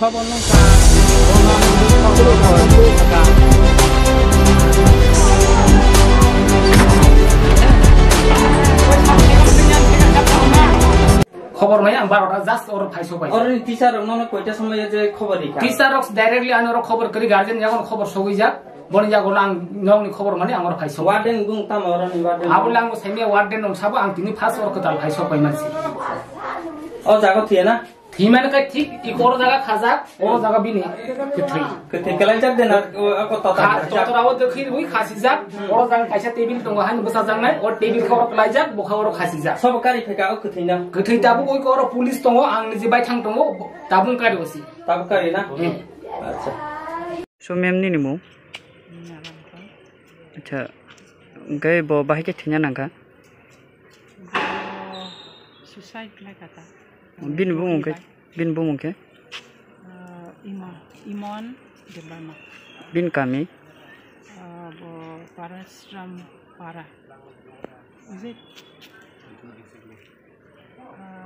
खबर नंका खबर नहीं आं बारोटा जास्ट और फाइसो पाइ और टीचर उन्होंने कोईटा समय जे खबर दिखा टीचर डायरेक्टली आनो खबर करी गार्जियन जागोन खबर सगै जा बनि जागोन आं नोंनि खबर माने आं और फाइसो वार्डन गुं ताम और वार्डन आबुला आं सेमिया वार्डन नं साबो आं तिनि फास और कताल फाइसो पाइ मानसि और जागो थिए ना थीमान का ठीक इ कोरो जगह खाजा कोरो जगह बिनि कथे कलाइ जाक देना को तता ततराव देखि हुई खासि जा कोरो जगह काइसा टेबिल दङ हान बसा जांनाय और टेबिल खरो कलाइ जा बखा और खासि जा सब गारि फेका कथैना गथै दाबु कोइ कोरो पुलिस दङ आं जे बाय थां दङ दाबु कारि होसि ताबु कारि ना अच्छा सो मेम नि निमु अच्छा गए बो बाहि के थिना नांगा सुसाइड लाइक आता बिन बुमु के इमन देबामा बिन कामी बो पाराश्रम para is it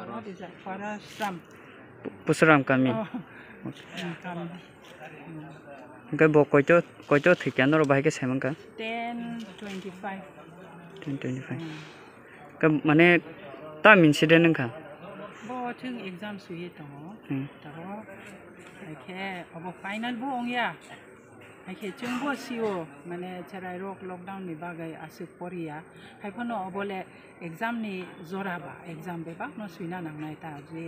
what is that parashram Pusram कामी गए बो कोइतो थिकान रो बाहि के सेमन का 1025 का माने ता मिनसिदे नंखा थिं एग्जाम सुये दङ तारो आइखे अब फाइनल बो अंगिया आइखे जोंबो सिओ माने चराय रक लकडाउन नि बागै आसु परिया हाइफनो अबले एग्जाम नि जराबा एग्जाम बेबा न सुइना नांनाय ता जे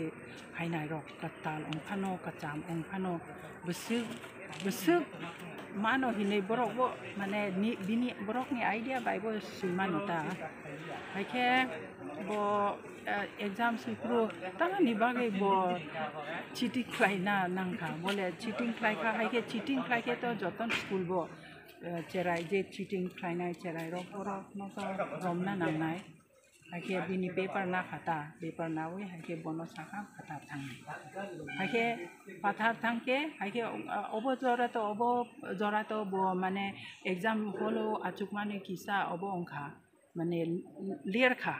फाइनाल रक कताल अंफानो कचाम अंफानो बसु मानो हिनै बरकबो माने बिनि बरकनि आइडिया बायबो सुइमानता आइखे बो एग्जाम सुइफ्रु तानि बागै बो चिटिं खाइना नांखा बोले चिटिं खाइखा हाइखे चिटिं खाइखे तो जतन स्कुल बो चेराय जे चिटिं खाइनाय चेराय रक न तो रमना नांनाय हाइखे बिनि पेपर ना खाता पेपर नावै हाइखे बनो साखा खाता थां हाइखे पाथार थांके हाइखे अबो जरा तो बो माने एग्जाम हलो आचुकमाने किसा अबो अंखा माने लिरखा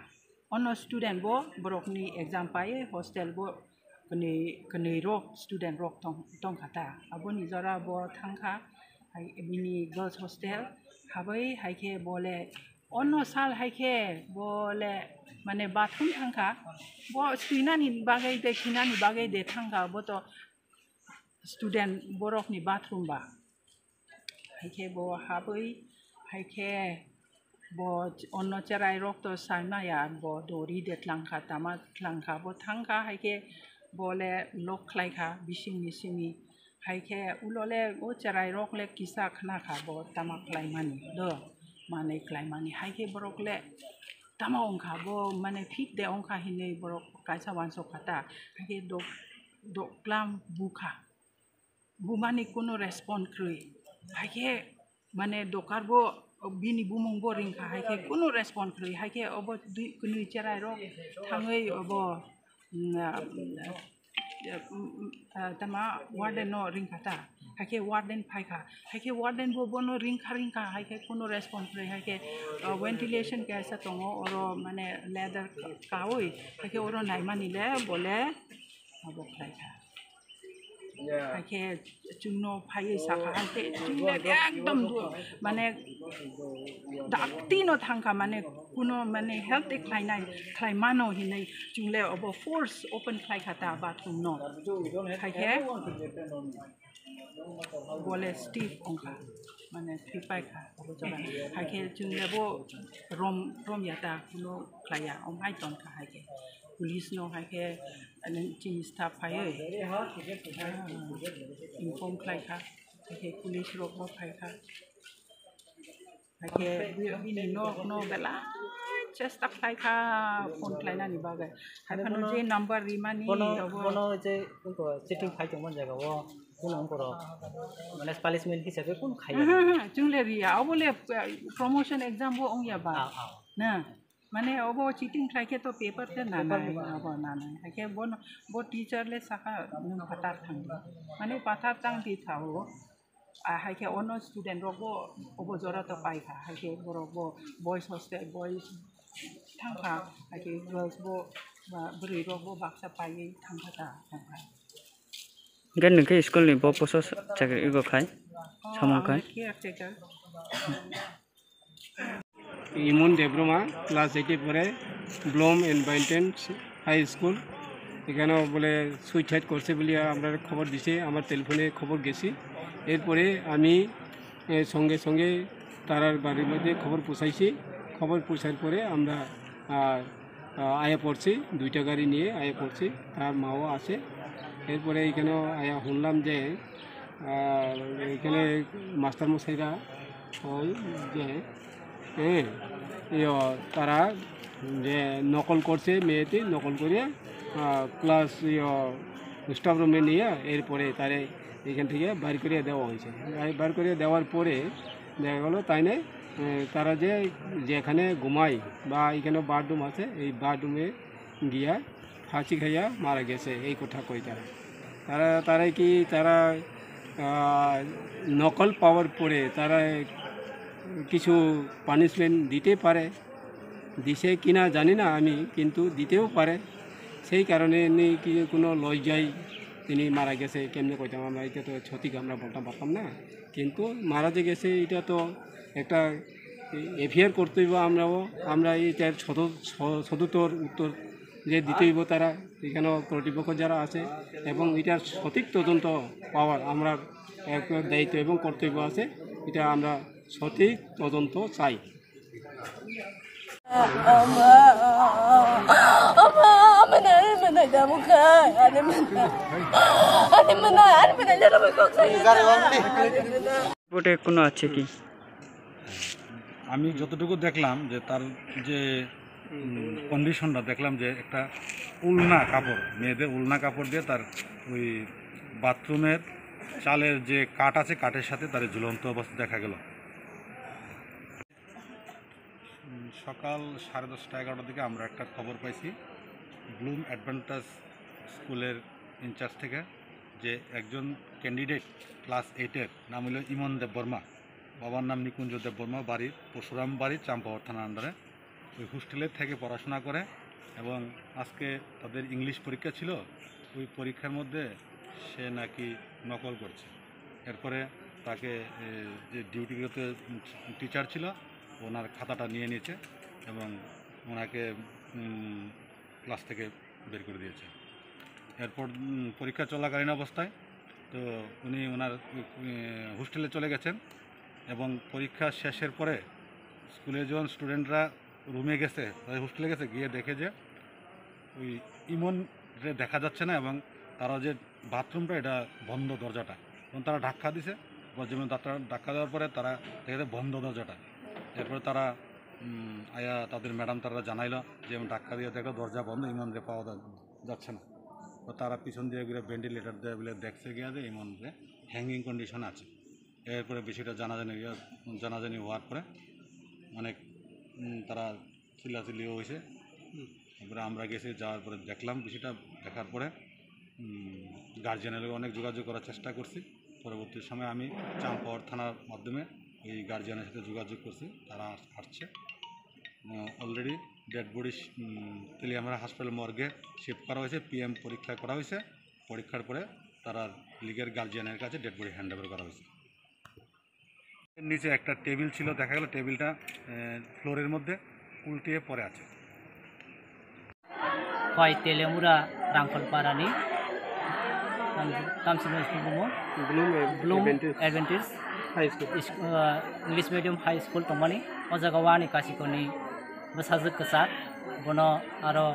अनो स्टूडेंट बो बरकनी एग्जाम पाए हॉस्टल बो कने रक स्टूडेंट रक तंग खाता अबोनी जरा बो थांखा बिनि गर्ल्स हॉस्टल हाबै हाइखे बोले अनो साल हाइखे बोले माने बाथरुम थांखा बो सुइनानि बागै दे खिनानि बागै दे थांखा बो तो स्टूडेंट बरकनी बाथरूम बा हाइखे बो हाबै हाइखे बो अन्न चेराय रक्त साइमाया बो दोरी देतलांखा तामा ख्लांखा बो थांखा हाइखे बोले लक खलाइखा बिसिंनि हाइखे उलोले ओ चेराय रकले किसा खनाखा बो तामा खलाइमानि द माने खलाइमानि हाइखे बरकले तामा अंखा बो माने फिट दे अंखा हिनै बरक काइसा वानसो खाता हाइखे दोक्लाम बुखा बुमानि कोनो रेस्पॉन्ड क्रुइ हाइखे माने दोकारबो बिनि बुमुं बोरिं खा हाइखे कोनो रेस्पॉन्ड क्रुइ हाइखे अब दुइ चेराय रक थाङै अब तमा वार्डन नो रिंखाता हाइखे वार्डन फाइखा हाइखे वार्डन बो बनो रिंखा हाइखे कोनो रेस्पॉन्ड क्रुइ हाइखे वेंटिलेशन कैसा दङो और माने लेदर कावै हाइखे और नाइमानिले बोले अब खाइखा हाइखे चुनो फाइ साखा हाइखे चुनो एकदम माने दाक्तिनो थांखा माने कुनो माने हेल्थ खाइमानो हिनै चुंले अब फोर्स ओपन खाइखाता बाथरूम नो हाइखे बोले स्टीफ अंखा माने थ्रिपाइखा अब जरा हाइखे चुंले बो रोम याता कुनो खाया ओमहाय तनखा हाइखे पुलिस नो हाइखे चिनी स्टाफ फायो इनफॉर्म खाइखा हाइखे पुलिस रकबो फाइखा हाइखे बिनि नो बेला चेष्टा खाइखा फोन खाइनानि बागै हाइफानो जे नंबर रिमानि कोनो जे उनको चिटिं खाइदोंमोन जायगायाव कुन अंकर माने पनिशमेंट हिसाबै कुन खायो जुंले रिया अबले प्रमोशन एग्जाम बो अंगिया बा ना माने अब चिटिंग खाइखे तो पेपर ते ना अब ना हाइखे बो टीचर ले साखा नों पतार थांदि माने पतार थांदि थाओ हाइखे अनो स्टूडेंट रगो अब जरा तो पाइखा हाइखे बरगो बॉयज हॉस्टल बॉयज थांखा हाइखे गर्ल्स बो बा बुरै रगो बाक्सा पाइ थांखा gan nengke school ni bo poso chakri go khai samong khai caretaker ইমন দেবরমা ক্লাস 8 পরে ব্লুম এনভায়রনমেন্ট হাই স্কুল এখানেও বলে সুইসাইড করছে বলে আমরা খবর দিছে আমার টেলিফোনে খবর গেছি এরপরে আমি সঙ্গে সঙ্গে তারার বাড়ির মধ্যে খবর পৌঁছাইছি খবর পৌঁছার পরে আমরা আয়া পড়ছি 2টা গাড়ি নিয়ে আয়া পড়ছি তার মাও আছে এরপরে এখানেও আয়া শুনলাম যে এখানে মাস্টারমশাইরা ওই যে তারা যে নকল করছে মেয়েটি নকল করে ক্লাস স্টাফ রুমে নিয়ে এরপরে তারে এখান থেকে বাইর করিয়ে দেওয়া হয়েছে বাইর করিয়ে দেওয়ার পরে দেখা গেলো তাই না তারা যে যেখানে ঘুমায় বা এখানে বাথরুম আছে এই বাথরুমে গিয়া ফাঁসি খাইয়া মারা গেছে এই কথা কই তারা কি তারা নকল পাওয়ার পরে তারা কিছু পানিশমেন্ট দিতে পারে দিছে কিনা জানি না আমি কিন্তু দিতেও পারে সেই কারণে কি কোনো লজ্জায় তিনি মারা গেছে কেমনে কইতাম আমরা এটা তো সঠিক আমরা বলতে পারতাম না কিন্তু মারা যে গেছে এটা তো একটা এফআইআর করতে হইব আমরা এইটার সদুত্তর উত্তর যে দিতে হইব তারা এখানে কর্তৃপক্ষ যারা আছে এবং এটার সঠিক তদন্ত পাওয়ার আমরা এক দায়িত্ব এবং কর্তব্য আছে এটা আমরা সঠিক তদন্ত চাই রিপোর্টে কোনো আছে কি আমি যতটুকু দেখলাম যে তার যে কন্ডিশনটা দেখলাম যে একটা উলনা কাপড় মেয়েদের উলনা কাপড় দিয়ে তার ওই বাথরুমের চালের যে কাঠ আছে কাঠের সাথে তার ঝুলন্ত অবস্থা দেখা গেল সকাল 10:30 11টার দিকে আমরা একটা খবর পাইছি ব্লুম অ্যাডভান্টেজ স্কুলের ইনচার্জ থেকে যে একজন ক্যান্ডিডেট ক্লাস 8-এর নাম হলো ইমন দেববর্মা বাবার নাম নিকুঞ্জ দেববর্মা বাড়ি পরশুরাম বাড়ি চাম্পাহার থানার আন্ডারে ওই হোস্টেলের থেকে পড়াশোনা করে এবং আজকে তাদের ইংলিশ পরীক্ষা ছিল ওই পরীক্ষার মধ্যে সে নাকি নকল করছে এরপরে তাকে যে ডিউটিগত টিচার ছিল ওনার খাতাটা নিয়ে নিয়েছে এবং ওনাকে ক্লাস থেকে বের করে দিয়েছে এরপর পরীক্ষা চলাকালীন অবস্থায় তো উনি ওনার হোস্টেলে চলে গেছেন এবং পরীক্ষা শেষের পরে স্কুলে যখন স্টুডেন্টরা রুমে গেছে হোস্টেলে গেছে গিয়ে দেখে যে ওই ইমনরে দেখা যাচ্ছে না এবং তারা যে বাথরুমটা এটা বন্ধ দরজাটা এবং তারা ধাক্কা দিছে যেমন ধাক্কা দেওয়ার পরে তারা দেখে বন্ধ দরজাটা এরপরে তারা আয়া তাদের ম্যাডাম তারা জানাইলো যে ধাক্কা দিয়ে দেখলো দরজা বন্ধ ইমনরে পাওয়া যাচ্ছে না তো তারা পিছন দিয়ে ঘুরে ভেন্টিলেটার দিয়ে বলে দেখছে গিয়া যে ইমনরে হ্যাঙ্গিং কন্ডিশন আছে এরপরে বেশিটা জানাজানি হওয়ার পরে অনেক তারা চিল্লাচিল্লিও হয়েছে তারপরে আমরা গেছি যাওয়ার পরে দেখলাম বিষয়টা দেখার পরে গার্জিয়ানের অনেক যোগাযোগ করার চেষ্টা করছি পরবর্তী সময় আমি চাম্পাহার থানার মাধ্যমে ওই গার্জিয়ানের সাথে যোগাযোগ করছি তারা আসছে অলরেডি ডেড বডি তেলিয়ামারা হসপিটাল মর্গে শিফট করা হয়েছে পিএম পরীক্ষা করা হয়েছে পরীক্ষার পরে তারা লিগের গার্জিয়ানের কাছে ডেড বডি হ্যান্ড ওভার করা হয়েছে নিচে একটা টেবিল ছিল দেখা গেল টেবিলটা ফ্লোরের মধ্যে উল্টিয়ে পড়ে আছে হয় তেলেমুরা রাংখলপারানি তামসিল স্কুল बुङो bloom advantage high school English medium high school तंगमानि o jaga wani kasikoni bwsajak kwchak bono aro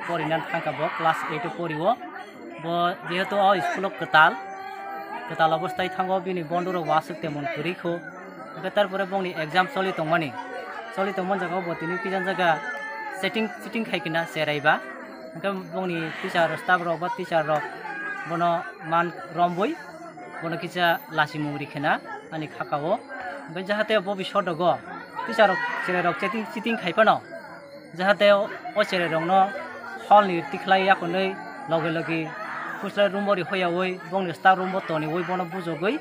porinan thangkabo class 8 poriwo bo jehetu o school ketal অবস্থায় thango bini bondoro wasuk temon kurikho tarpore bongni exam choli tongmani jaga bo tini kijan jaga sitting khaikina seraiba bongni teacher staff rok ba teacher rok bono man romboi bono kisa lasi mungri khena ani khakao bai jahate bobi shodogo teacher rok sere rok sitting khaipano jahate o sere rok no hall ni tikhlai yakonei loge kusla room bori hoyawoi bongni staff room botoni oi bono bujogoi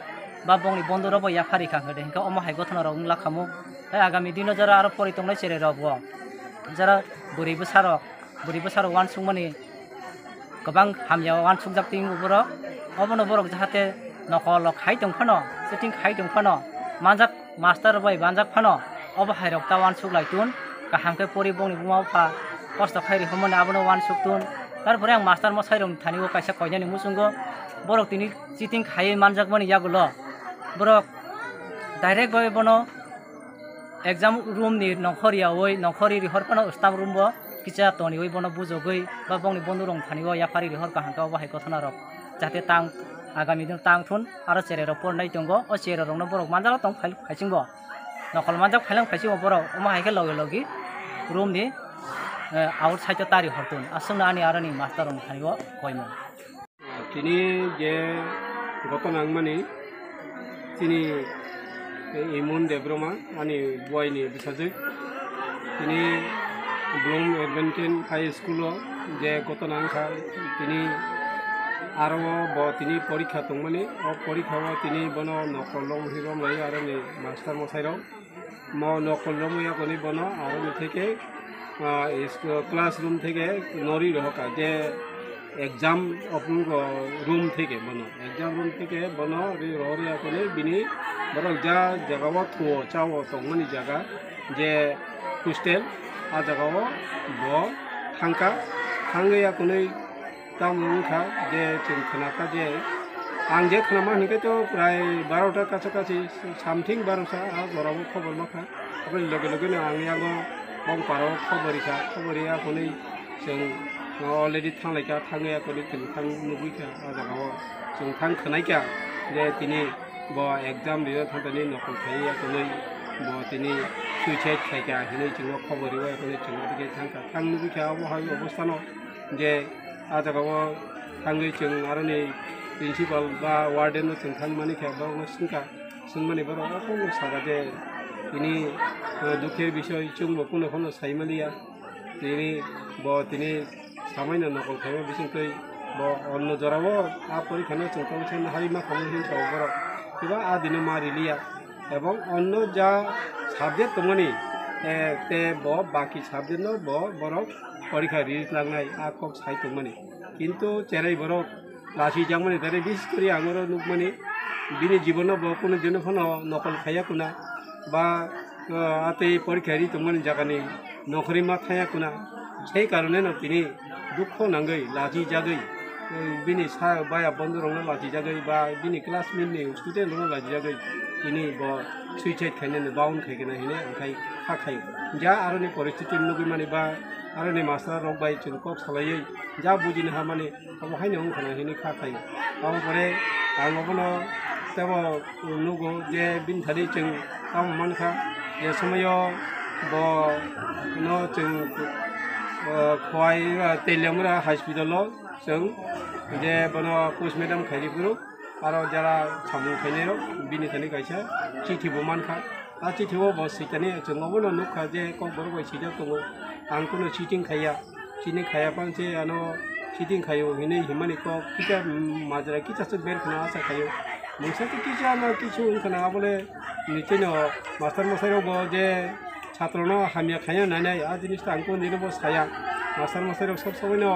ba bongni bondoro bo yafari khangade hinka omo hai gothona rok lakhamo agami dino jara aro poritongnai sere rok bo jara buribo sarok wansungmani gobang hamya wansung jakting uboro अबनो बरक जाहाते नकल खाइदों फानो sitting खाइदों फानो मानजाक master bye बानजाक फानो अब हाइरक ता वान सुक लाइतुन काहामके परि बंनि बुमावफा कष्ट खाइरि हमने आबनो वान सुकतुन तारपरे आं मास्टार मसाइरं थानिगो काइसा कयनानि मुसुंगो बरक तिनि सिटिं खाइ मानजाक मानि यागुलो बरक डाइरेक्ट बाय बनो एग्जाम रूम नि नखरिया ओइ नखरि रिहर फानो स्टाफ रूम बो किचा तनि ओइ बनो बुजोगै बा बंनि बंधु रं थानिगो याफारि रिहर काहामके बाहाय गथना रक जाहाथे तां आगामी दिन तां थुन आरो चेरे रक परनाय दंगो ओ चेरे रंनो बरक मानजाला तं फाइल खाइसिंगो नकल मानजाक फाइलां खाइसिंगो बरक अमा हायके लगे लगे रूम नि आउटसाइड तारि हरतुन असंना आनि आरो नि मास्टार रं थानिगो कयमो तिनी जे गतनां माने तिनी इमुन देब्रमा आनि बुआइनि बिसाजो तिनी ब्लुम एडभेन्टेन हाई स्कुल जे गतनां खा तिनी आरो ब तिनी परीक्षा दंमाने अ परीक्षाव तिनी बनो नकलम हिरम लाई आरो नि मास्टार मसाइराव म नकलम याकनि बनो आरो नि थेके क्लासरूम थेके नरि रहका जे एग्जाम अपन रूम थेके बनो एग्जाम रूम थेके बनो रि रहरि याकनि बिनि बरक जा जगाव थुओ चाओ तंगमनि जागा जे हस्टेल आ जगाव ब थांका थांगे याकनि तामुखा जे जों खोनाखा जे आं जे खोनामा होनोखे तो प्राय 12टा काछाकाछि सामथिं 12टा आ जरावो खबर माखा ओमफ्राय लगे लगेनो आंनि आगो बंपाराव खबरिया खनै जों अलरेडि थांलायखा थांनायाखौनो थां नुबैखा आ जगाव जों थां खोनायखा जे तिनि ब एग्जाम लिरनो थांनानै नकल खायैयाखौनै ब तिनि सुइसाइड खायखा हिनै जों खबरिवा याखौनै जों दिके थांखा थां नुबैखा बहाय अबस्थानो जे आ जगाव थाङै जों आरो नै प्रिन्सिपाल बा वार्डेन जों थां माने खेबा सिंखा जों माने बार अखौ सागा जे तिनि दुखे बिषय जों बकुनो खनो साइमालिया तिनि ब तिनि सामायना नकल खायमा बिसिंखै ब अन्न जराव आ परीक्षानो जों काउन्सिल हारिमा खामहिन साव बर किबा आ दिनो मारिलिया एवं अन्न जा साबजेक्ट दंमोनि ते ब बाकी साबजेक्ट न ब बरक परीक्षा रिलिज लांनाय आ कक साइट दंमोनि किन्तु चेरै बरक लासि जांमोनि दारे बिस करि आंगर नुकमोनि बिनि जीवनाव ब कोनो दिन फनो नकल खाया कुना बा आते परीक्षा रि दंमोनि जागानि नखरि मा थाया कुना সেই কারণে ন তিনি দুঃখ নাঙ্গै লাজি जागै बिनि सा बाया बन्द रंनो लाजी जागै बा बिनि क्लासमेटनि स्टुडेन्ट रंनो लाजी जागै তিনি ब सुइसाइड खायनो बाउन खायगोना हिने आंखाय खाखाय जा आरोनि परिस्थिति नुगै माने बा आरोनि मास्टार रक बाय जों कक सालायै जा बुजिनो हा माने अबहायनो ओंखाना हिने खाखाय आव परे आंबोनो तब नुगो जे बिन थारि जों आव मानखा जे समयो ब न जों खवाय तेलियामरा हस्पिटाल जों जे बनो पोस्ट मेडम खायरिफोर आरो जरा सामु खायनायाव बिनि थानि गायसा चिठिबो मानखा आ चिठिबो बस सिटानि जोंबो नुखा जे कक बरबाय सिटा दङ आं कुनो चिटिं खाया पांसे आनो चिटिं खायो हिनै हिमानि कक किटा माजरा किटासो बेर खना आसा खायो नोंसोरथ' किसा ना किछु ओंखाना बोले निचेनो मास्टार मसाइरावबो जे छात्रनो हामिया खाया नायनाय आ जिनिसटा आंखौ निरबो साया मास्टार मसाइराव सब समयनो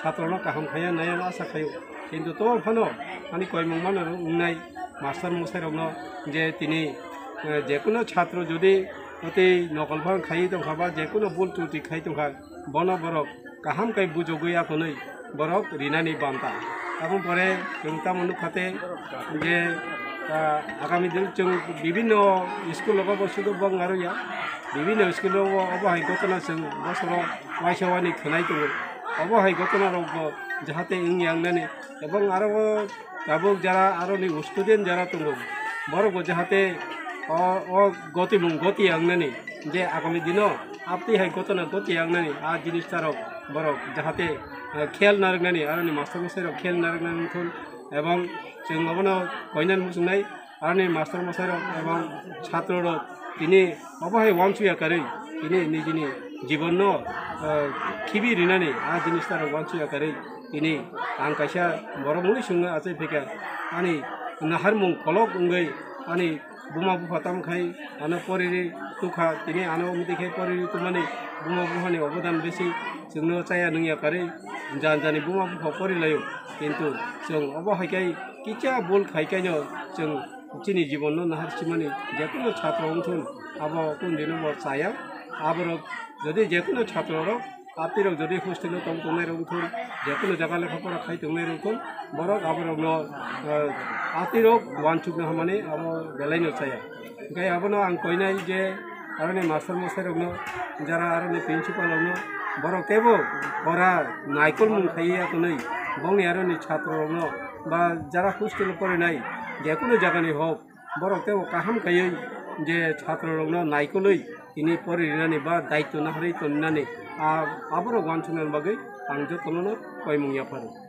छात्रनो काहाम खाया नाया आसा खायो किन्तु तो फानो माने कयमंमानो उंनाय मास्टार मसाइरावनो जे तिनि जेकुनो छात्र जुदि अति नकलफां खायि दंखाबा जेकुनो बुल त्रुटि खायि दंखा बन बरक काहाम काय बुजगैयाखौनै बरक रिनानि बान्ता आबुं परे जों तामनु खाते जे आगामी दिन जों विभिन्न स्कुलाव बसुदो बंगारया विभिन्न स्कुलाव अबहाय गतना जों बसर वाइसवानि खोनाय दङ अबहाय गतनारावबो जाहाथे इंयांनानै एबं आरो दाबो जारा आरो नि स्टुडेन्ट जारा दङ बरबो जाहाथे गति आंनानै जे आगामी दिनाव आपतिहाय गतना गति आंनानै आ जिनिसटाराव बरक जाहाथे खेल नारनानै आरो नि मास्टार मसाइराव खेल नारनानै थुन एबं जों माबानो कयनान मुसुंनाय आरो नि मास्टार मसाइराव एबं छात्रर तिनि अबहाय वानसुया कारै तिनि निजिनि जीवननो खिबि रिनानै आ जिनिसटाराव वानसुया कारै तिनि आं कायसा बर मुनि सुंगा आसे फेका आनि नाहार मुं कलक उंगै ani buma buha tamkhai ano poriri tukha tini ano umdikhe poriri tumani buma buha ni obodan besi jungno chaya nungya kare janjani buma buha porilayo kintu jung obo haikai kicha bol khaikai no jung chini jibon no nahar simani jekono chhatro ungthun abo kundino bo chaya aborok jodi jekono chhatro rok apirok jodi hostel tong tongnai ungthun jekono jaga lekhapora khai tongnai ungthun borok aborok no apirok wanchukno hamani abo belai no chaya kai abono ang koinai je arone master mosai rok no jara arone principal rok no borok tebo ora naikol mung khaiya tonai bongni arone chhatro rok no ba jara hostel pore nai jekono jaga ni hok borok tebo kaham kayai je chhatro rok no naikoloi ini pore rinani ba daitto na hari tonnani aborok wanchukno bagai ang jotono no koimung ya paru